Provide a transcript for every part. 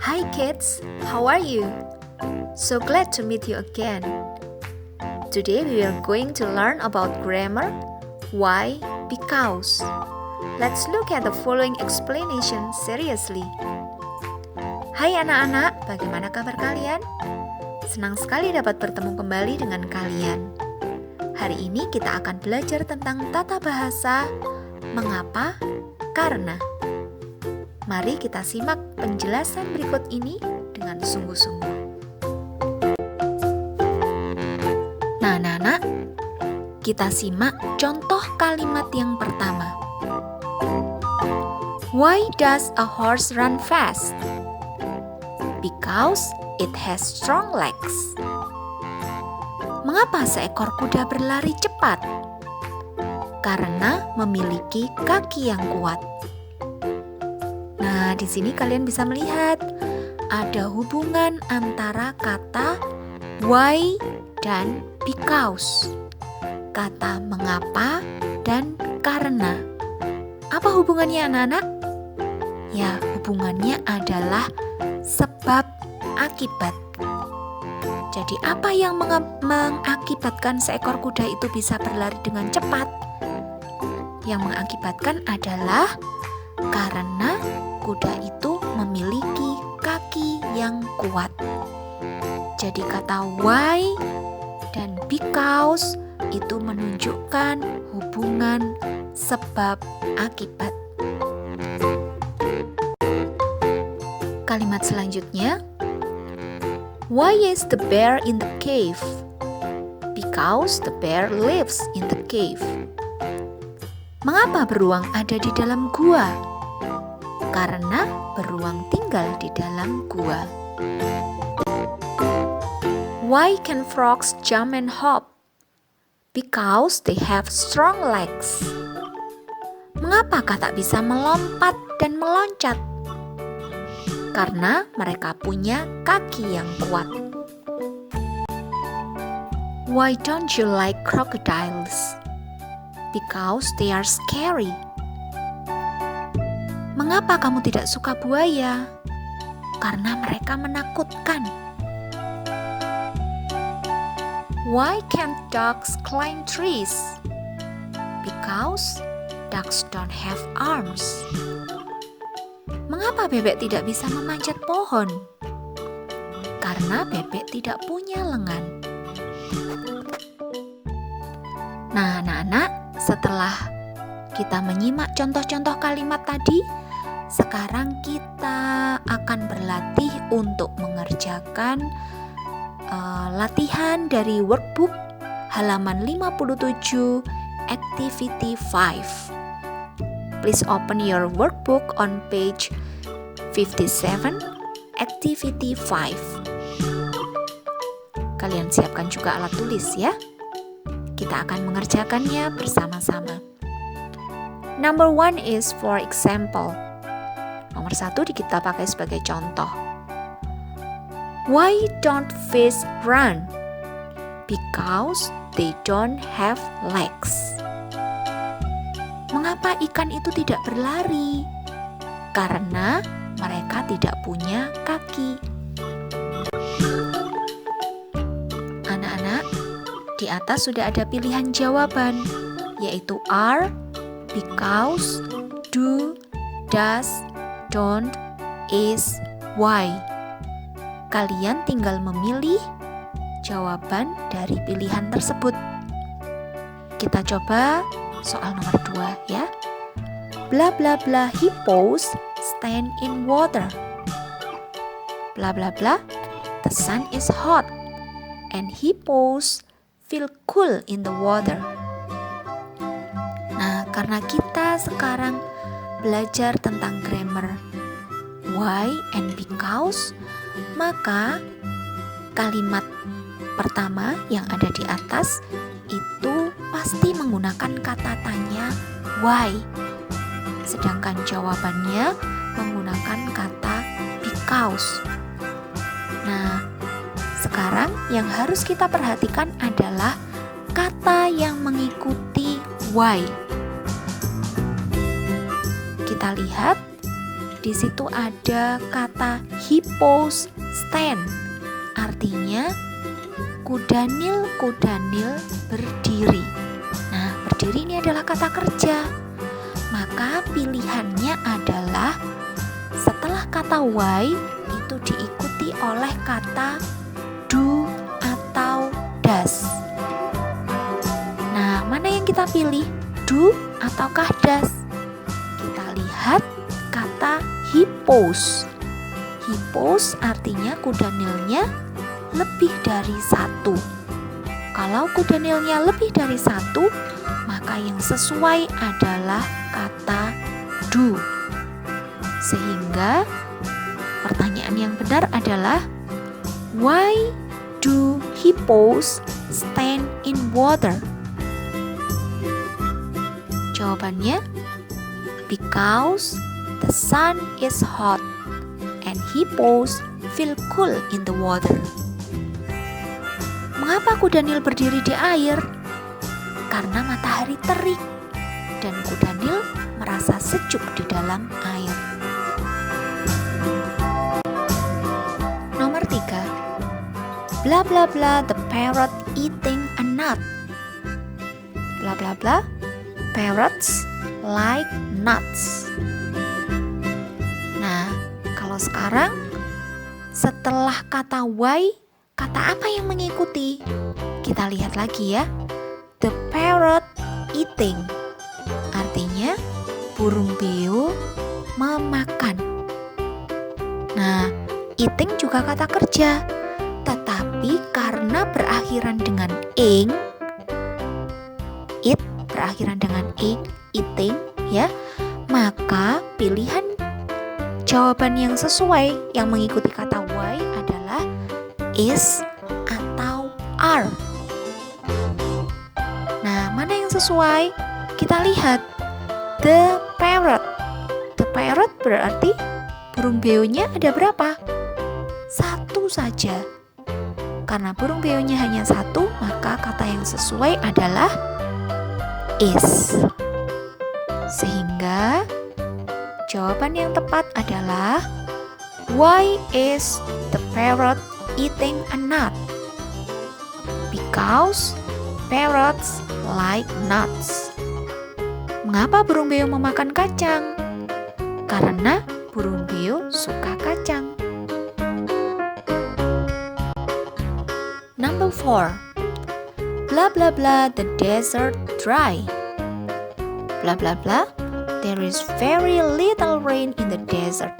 Hi kids, how are you? So glad to meet you again. Today we are going to learn about grammar, why, because. Let's look at the following explanation seriously. Hai anak-anak, bagaimana kabar kalian? Senang sekali dapat bertemu kembali dengan kalian. Hari ini kita akan belajar tentang tata bahasa, mengapa, karena. Mari kita simak penjelasan berikut ini dengan sungguh-sungguh. Nah, anak-anak, kita simak contoh kalimat yang pertama. Why does a horse run fast? Because it has strong legs. Mengapa seekor kuda berlari cepat? Karena memiliki kaki yang kuat. Nah, di sini kalian bisa melihat ada hubungan antara kata why dan because. Kata mengapa dan karena. Apa hubungannya anak-anak? Ya, hubungannya adalah sebab akibat. Jadi apa yang mengakibatkan seekor kuda itu bisa berlari dengan cepat? Yang mengakibatkan adalah karena kuda itu memiliki kaki yang kuat. Jadi kata why dan because itu menunjukkan hubungan sebab akibat. Kalimat selanjutnya, why is the bear in the cave? Because the bear lives in the cave. Mengapa beruang ada di dalam gua? Karena beruang tinggal di dalam gua. Why can frogs jump and hop? Because they have strong legs. Mengapa katak bisa melompat dan meloncat? Karena mereka punya kaki yang kuat. Why don't you like crocodiles? Because they are scary. Mengapa kamu tidak suka buaya? Karena mereka menakutkan. Why can't ducks climb trees? Because ducks don't have arms. Mengapa bebek tidak bisa memanjat pohon? Karena bebek tidak punya lengan. Nah, anak-anak, setelah kita menyimak contoh-contoh kalimat tadi, sekarang kita akan berlatih untuk mengerjakan latihan dari workbook halaman 57, activity 5. Please open your workbook on page 57, activity 5. Kalian siapkan juga alat tulis ya. Kita akan mengerjakannya bersama-sama. Number 1 is for example. Nomor 1 kita pakai sebagai contoh. Why don't fish run? Because they don't have legs. Mengapa ikan itu tidak berlari? Karena mereka tidak punya kaki. Anak-anak, di atas sudah ada pilihan jawaban, yaitu are, because, do, does, don't, is, why. Kalian tinggal memilih jawaban dari pilihan tersebut. Kita coba soal nomor 2 ya. Bla bla bla hippos stand in water. Bla bla bla, the sun is hot and hippos feel cool in the water. Nah, karena kita sekarang belajar tentang grammar why and because, maka kalimat pertama yang ada di atas itu pasti menggunakan kata tanya why. Sedangkan jawabannya menggunakan kata because. Nah, sekarang yang harus kita perhatikan adalah kata yang mengikuti why. Kita lihat di situ ada kata hippos stand. Artinya kudanil berdiri. Nah, berdiri ini adalah kata kerja. Maka pilihannya adalah setelah kata why itu diikuti oleh kata do atau does. Nah, mana yang kita pilih? Do ataukah does? Kita lihat kata hippos. Hippos artinya kudanilnya lebih dari satu. Kalau kudanilnya lebih dari satu, maka yang sesuai adalah kata do. Sehingga pertanyaan yang benar adalah why do hippos stand in water? Jawabannya because the sun is hot and hippos feel cool in the water. Mengapa kudanil berdiri di air? Karena matahari terik dan kudanil merasa sejuk di dalam air. Nomor 3. Bla bla bla the parrot eating a nut. Bla bla bla, parrots like nuts. Nah, kalau sekarang setelah kata why, kata apa yang mengikuti? Kita lihat lagi ya. The parrot eating artinya burung beo memakan. Nah, eating juga kata kerja, tetapi karena berakhiran dengan ing, it berakhiran dengan ing, eating ya, maka pilihan jawaban yang sesuai yang mengikuti kata why adalah is atau are. Nah, mana yang sesuai? Kita lihat the parrot. The parrot berarti burung beonya ada berapa? Satu saja. Karena burung beonya hanya satu, maka kata yang sesuai adalah is. Sehingga jawaban yang tepat adalah why is the parrot eating a nut? Because parrots like nuts. Mengapa burung beo memakan kacang? Karena burung beo suka kacang. Number 4. Blah blah blah the desert dry. Blah blah blah, there is very little rain in the desert.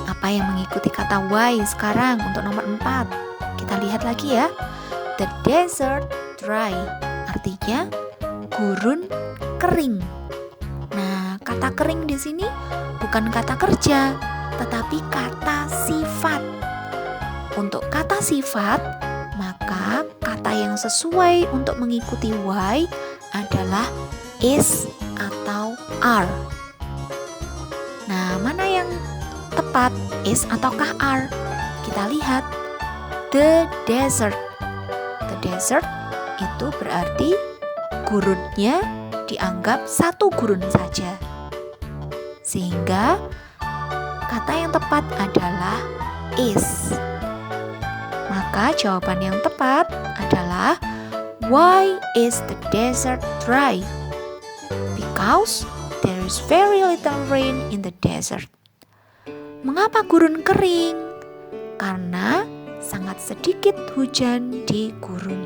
Apa yang mengikuti kata why sekarang untuk nomor 4? Kita lihat lagi ya. The desert dry artinya gurun kering. Nah, kata kering di sini bukan kata kerja, tetapi kata sifat. Untuk kata sifat, maka kata yang sesuai untuk mengikuti why adalah is atau are. Nah, mana yang tepat, is ataukah are? Kita lihat the desert. The desert itu berarti gurunnya dianggap satu gurun saja. Sehingga kata yang tepat adalah is. Maka jawaban yang tepat adalah why is the desert dry? Because there is very little rain in the desert. Mengapa gurun kering? Karena sangat sedikit hujan di gurun.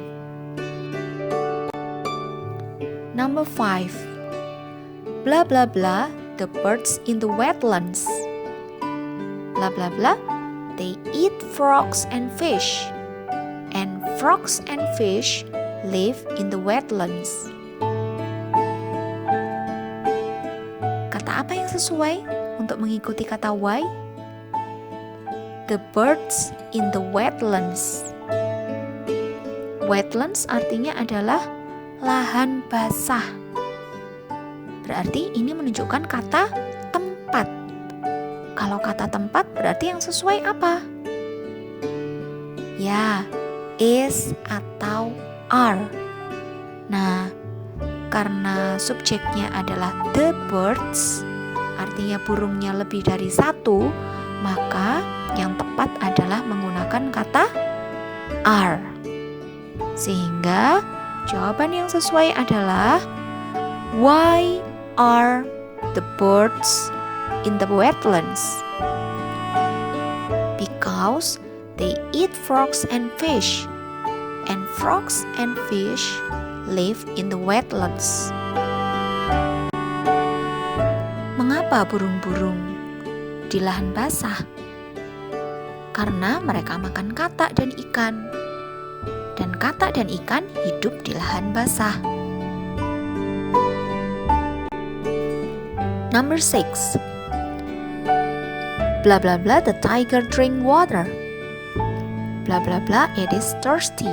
Number 5. Blah blah blah the birds in the wetlands. Blah blah blah, they eat frogs and fish. And frogs and fish live in the wetlands. Kata apa yang sesuai untuk mengikuti kata why? The birds in the wetlands. Wetlands artinya adalah lahan basah. Berarti ini menunjukkan kata tempat. Kalau kata tempat berarti yang sesuai apa? Ya, is atau are. Nah, karena subjeknya adalah the birds, artinya burungnya lebih dari satu, maka yang tepat adalah menggunakan kata are. Sehingga jawaban yang sesuai adalah why are the birds in the wetlands? Because they eat frogs and fish, and frogs and fish live in the wetlands. Mengapa burung-burung di lahan basah? Karena mereka makan katak dan ikan. Dan katak dan ikan hidup di lahan basah. Number 6. Blah blah blah, the tiger drink water. Blah blah blah, it is thirsty.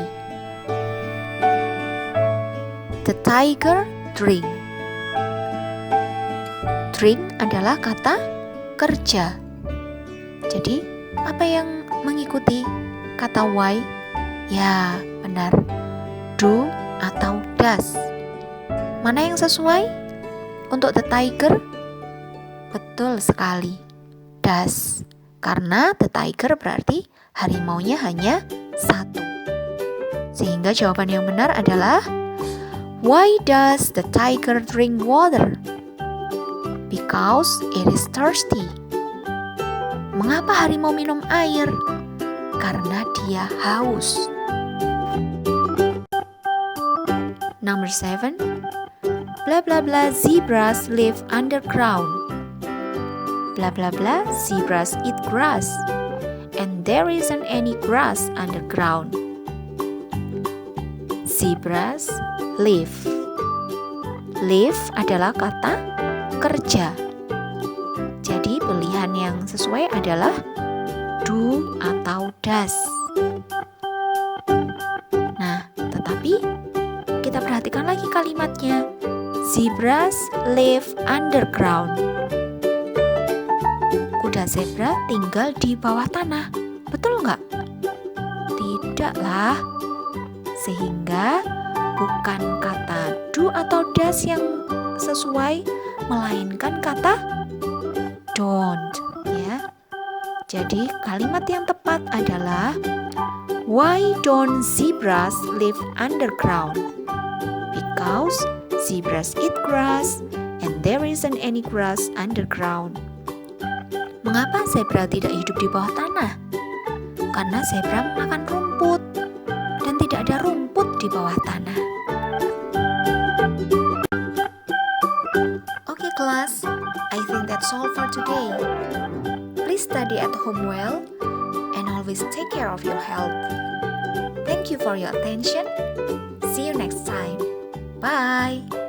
The tiger drink. Drink adalah kata kerja. Jadi, apa yang mengikuti kata why? Ya, benar. Do atau does. Mana yang sesuai untuk the tiger? Betul sekali. Does. Karena the tiger berarti harimaunya hanya satu. Sehingga jawaban yang benar adalah why does the tiger drink water? Because it is thirsty. Mengapa harimau minum air? Karena dia haus. Number 7. Blah blah blah, zebras live underground. Blah blah blah, zebras eat grass, and there isn't any grass underground. Zebras live. Live adalah kata kerja. Jadi pilihan yang sesuai adalah do atau does. Nah, tetapi kita perhatikan lagi kalimatnya. Zebras live underground. Kuda zebra tinggal di bawah tanah. Betul nggak? Tidaklah. Sehingga bukan kata do atau does yang sesuai, melainkan kata don't, ya. Jadi kalimat yang tepat adalah why don't zebras live underground? Because zebras eat grass and there isn't any grass underground. Mengapa zebra tidak hidup di bawah tanah? Karena zebra makan rumput dan tidak ada rumput di bawah tanah. Okay, class, I think that's all for today. Please study at home well and always take care of your health. Thank you for your attention. See you next time. Bye.